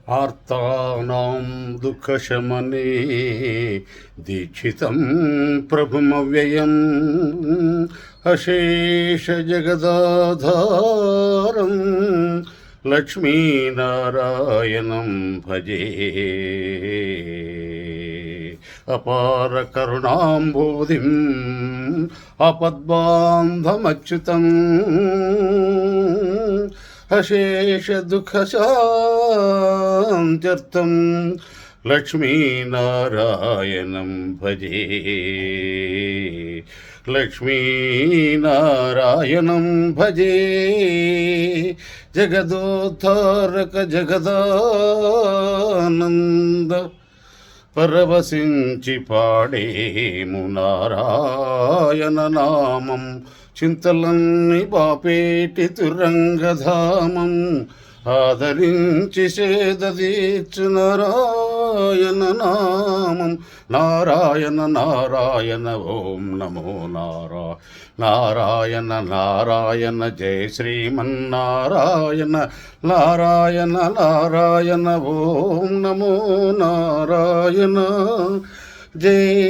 ఆర్తానాం దుఃఖశమనే దీక్షితం ప్రభుమవ్యయం అశేష జగదాధారం లక్ష్మీనారాయణం భజే. అపార కరుణాంబోధిం ఆపద్బాంధమచ్యుతం అశేష దుఃఖశాంత్యర్థం లక్ష్మీనారాయణం భజే. లక్ష్మీనారాయణం భజే. జగదోద్ధారక జగదానంద పరవశించి పాడేము నారాయణ నామం. చింతలన్నీ బాపేటి తురంగధామం ఆదరించి సేదీర్చు నారాయణ నామం. నారాయణ నారాయణ ఓం నమో నారాయణ నారాయణ జయ శ్రీమన్నారాయణ. నారాయణ నారాయణ ఓం నమో నారాయణ జయ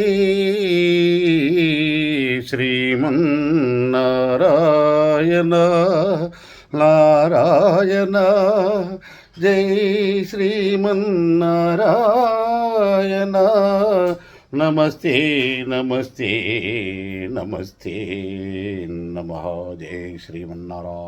శ్రీమన్నారాయణ. నారాయణ జై శ్రీమన్నారాయణ. నమస్తే నమస్తే నమస్తే నమః. జై శ్రీమన్నారాయణ.